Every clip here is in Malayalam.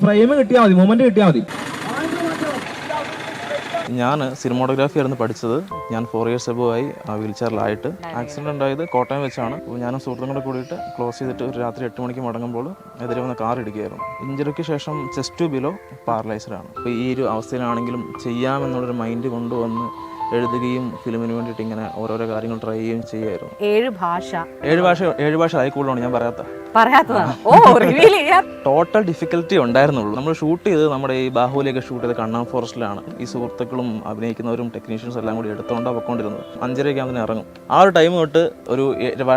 ഫ്രെയിം കിട്ടിയാൽ മതി, മൊമെന്റ് കിട്ടിയാൽ മതി. ഞാൻ സിനിമോട്ടോഗ്രാഫി ആയിരുന്നു പഠിച്ചത്. ഞാൻ 4 years ago ആയി വീൽ ചെയറിലായിട്ട്. ആക്സിഡൻറ്റ് ഉണ്ടായത് കോട്ടയം വെച്ചാണ്. അപ്പോൾ ഞാനും സുഹൃത്തും കൂടെ കൂടിയിട്ട് ക്ലോസ് ചെയ്തിട്ട് ഒരു രാത്രി 8 മണിക്ക് മടങ്ങുമ്പോൾ എതിരെ വന്ന കാർ ഇടിക്കുകയായിരുന്നു. ഇഞ്ചുറിക്ക് ശേഷം ചെസ്റ്റ് ടു ബിലോ പാരലൈസ്ഡാണ്. അപ്പോൾ ഈ ഒരു അവസ്ഥയിലാണെങ്കിലും ചെയ്യാമെന്നുള്ളൊരു മൈൻഡ് കൊണ്ടുവന്ന് എഴുതുകയും ഫിലിമിന് വേണ്ടിയിട്ട് ഇങ്ങനെ ഓരോരോ കാര്യങ്ങൾ ട്രൈ ചെയ്യുകയും ചെയ്യുമായിരുന്നു. 7 ഭാഷ ആയിക്കോളാണ് ഞാൻ പറയാത്തതാണ്. ടോട്ടൽ ഡിഫിക്കൽറ്റി ഉണ്ടായിരുന്നുള്ളൂ. നമ്മൾ ഷൂട്ട് ചെയ്ത് നമ്മുടെ ഈ ബാഹുലിയൊക്കെ ഷൂട്ട് ചെയ്ത് കണ്ണാം ഫോറസ്റ്റിലാണ്. ഈ സുഹൃത്തുക്കളും അഭിനയിക്കുന്നവരും ടെക്നീഷ്യൻസും എല്ലാം കൂടി എടുത്തുകൊണ്ടാണ് പൊയ്ക്കൊണ്ടിരുന്നത്. 5:30 ആകുമ്പോൾ ഇറങ്ങും. ആ ഒരു ടൈം തൊട്ട് ഒരു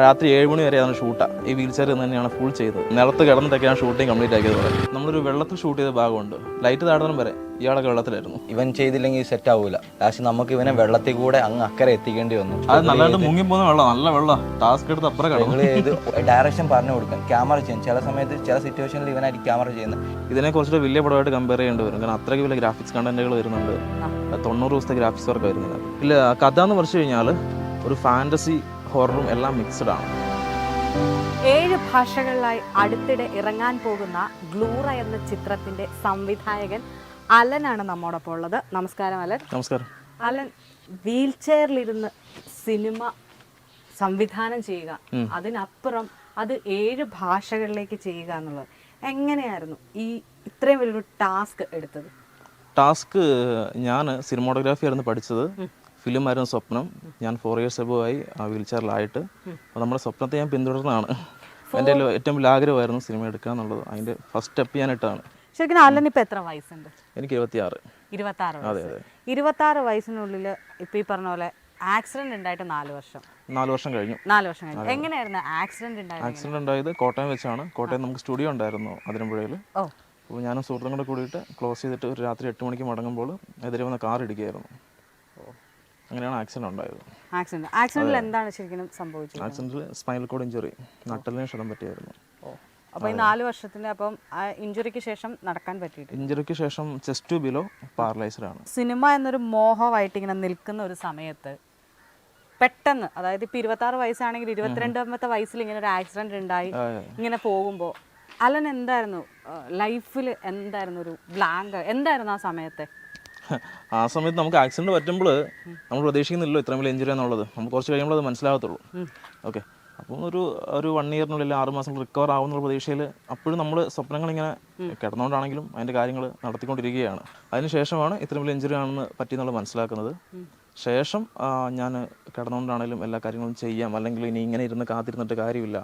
രാത്രി 7 മണി വരെ ആണ് ഷൂട്ടാണ്. ഈ വീൽ ചെയർ തന്നെയാണ് ഫുൾ ചെയ്തത്. നിലത്ത് കിടന്നിട്ടൊക്കെയാണ് ഷൂട്ടിങ് കംപ്ലീറ്റ് ആക്കിയത്. നമ്മളൊരു വെള്ളത്തിൽ ഷൂട്ട് ചെയ്ത ഭാഗമുണ്ട്. ലൈറ്റ് താഴണം വരെ ഇയാളൊക്കെ വെള്ളത്തിലായിരുന്നു. ഇവൻ ചെയ്തില്ലെങ്കിൽ സെറ്റ് ആവൂല. ലാസ്റ്റ് നമുക്ക് ഇവനെ വെള്ളത്തിൽ കൂടെ അങ്ങ് അക്കരെ എത്തിക്കേണ്ടി വന്നു. അത് നല്ലതായിട്ട് മുങ്ങിപ്പോകുന്ന വെള്ളം, നല്ല വെള്ളം. ടാസ്ക് എടുത്ത് അപ്പുറം കിടന്നു. ഇത് ഡയറക്ഷൻ പറഞ്ഞു കൊടുക്കാൻ ക്യാമറ ചെയ്യും. ചില സമയത്ത് ചില സിറ്റുവേഷനിൽ ഇവനായിട്ട് ക്യാമറ ചെയ്യുന്നത്. ഇതിനെ കുറച്ചിട്ട് വലിയ പടമായിട്ട് കമ്പയർ ചെയ്യേണ്ടി വരും. കാരണം അത്രയ്ക്ക് വലിയ ഗ്രാഫിക്സ് കണ്ടന്റുകൾ വരുന്നുണ്ട്. 90 ദിവസത്തെ ഗ്രാഫിക്സ് വർക്ക് വരുന്നത്. ഇല്ല, കഥ എന്ന് പറഞ്ഞു കഴിഞ്ഞാൽ ഒരു ഫാന്റസി ഹൊററും എല്ലാം മിക്സ്ഡ് ആണ്. 7 ഭാഷകളിലായി അടുത്തിടെ ഇറങ്ങാൻ പോകുന്ന ഗ്ലൂറ എന്ന ചിത്രത്തിന്റെ സംവിധായകൻ അലനാണ് നമ്മോടൊപ്പം ഉള്ളത്. നമസ്കാരം അലൻ. നമസ്കാരം. അലൻ, വീൽ ചെയറിലിരുന്ന് സിനിമ സംവിധാനം ചെയ്യുക, അതിനപ്പുറം അത് 7 ഭാഷകളിലേക്ക് ചെയ്യുക എന്നുള്ളത് എങ്ങനെയായിരുന്നു ഈ ഇത്രയും വലിയൊരു ടാസ്ക് എടുത്തത്? ടാസ്ക്, ഞാൻ സിനിമോട്ടോഗ്രാഫി ആയിരുന്നു പഠിച്ചത്. ഫിലിമായിരുന്നു സ്വപ്നം. ഞാൻ 4 years ago ആയി വീൽ ചെയറിലായിട്ട്. അപ്പോൾ നമ്മുടെ സ്വപ്നത്തെ ഞാൻ പിന്തുടർന്നതാണ്. എൻ്റെ ഏറ്റവും വലിയ ആഗ്രഹമായിരുന്നു സിനിമ എടുക്കുക എന്നുള്ളത്. അതിൻ്റെ ഫസ്റ്റ് സ്റ്റെപ്പ് ഞാൻ ഇട്ടാണ്. ശരിക്കും അലൻ ഇപ്പം എത്ര വയസ്സുണ്ട്? എനിക്ക് 26. 26 വയസ്സ്. 26 വയസ്സിനുള്ളിൽ ഇപ്പം ഈ പറഞ്ഞ പോലെ ആക്സിഡന്റ് ഉണ്ടായിട്ട് 4 വർഷം കഴിഞ്ഞു. എങ്ങനെയായിരുന്നു ആക്സിഡന്റ് ഉണ്ടായത്? ആക്സിഡന്റ് ഉണ്ടായത് കോട്ടയം വെച്ചാണ്. കോട്ടയം നമുക്ക് സ്റ്റുഡിയോ ഉണ്ടായിരുന്നു അതിരമ്പുഴയിൽ. അപ്പോൾ ഞാനും സുഹൃത്തും കൂടെ കൂടിയിട്ട് ക്ലോസ് ചെയ്തിട്ട് ഒരു രാത്രി 8 മണിക്ക് മടങ്ങുമ്പോൾ എതിരെ വന്ന കാർ ഇടിക്കുകയായിരുന്നു. അങ്ങനെയാണ് ആക്സിഡന്റ് ഉണ്ടായത്. ആക്സിഡന്റിൽ എന്താണ് ശരിക്കും സംഭവിച്ചത്? ആക്സിഡന്റിൽ സ്പൈനൽ കോഡ് ഇഞ്ചുറി, നട്ടലിന് ക്ഷതം പറ്റിയായിരുന്നു. അപ്പോൾ ഈ 4 വർഷത്തിന്റെ അപ്പം ഇഞ്ചുറിക്ക് ശേഷം നടക്കാൻ പറ്റിയിട്ട്? ഇഞ്ചുറിക്ക് ശേഷം ചെസ്റ്റ് ടു ബിലോ പാരലൈസ്ഡാണ്. സിനിമ എന്നൊരു മോഹമായിട്ട് ഇങ്ങനെ നിൽക്കുന്ന ഒരു സമയത്ത് പെട്ടെന്ന്, അതായത് ഇപ്പം 26 വയസ്സാണെങ്കിൽ 22ാമത്തെ വയസ്സിൽ ഇങ്ങനെ ഒരു ആക്സിഡന്റ് ഉണ്ടായി ഇങ്ങനെ പോകുമ്പോൾ അലൻ എന്തായിരുന്നു ലൈഫിൽ, എന്തായിരുന്നു ഒരു ബ്ലാങ്ക്, എന്തായിരുന്നു ആ സമയത്ത്? ആ സമയത്ത് നമുക്ക് ആക്സിഡന്റ് പറ്റുമ്പോൾ നമ്മൾ പ്രതീക്ഷിക്കുന്നില്ലല്ലോ ഇത്രയും വലിയ ഇഞ്ചുറി എന്നുള്ളത്. നമുക്ക് കുറച്ച് കഴിയുമ്പോൾ അത് മനസ്സിലാകത്തുള്ളൂ. ഓക്കെ, അപ്പം ഒരു 1 yearനുള്ളിൽ 6 മാസം റിക്കവർ ആവുന്നുള്ള പ്രതീക്ഷയിൽ അപ്പോഴും നമ്മൾ സ്വപ്നങ്ങളിങ്ങനെ കിടന്നുകൊണ്ടാണെങ്കിലും അതിൻ്റെ കാര്യങ്ങൾ നടത്തിക്കൊണ്ടിരിക്കുകയാണ്. അതിനുശേഷമാണ് ഇത്രയും വലിയ ഇഞ്ചുറി ആണെന്ന് പറ്റിയെന്നുള്ളത് മനസ്സിലാക്കുന്നത്. ശേഷം ഞാൻ കിടന്നുകൊണ്ടാണെങ്കിലും എല്ലാ കാര്യങ്ങളും ചെയ്യാം, അല്ലെങ്കിൽ ഇനി ഇങ്ങനെ ഇരുന്ന് കാത്തിരുന്നിട്ട് കാര്യമില്ല,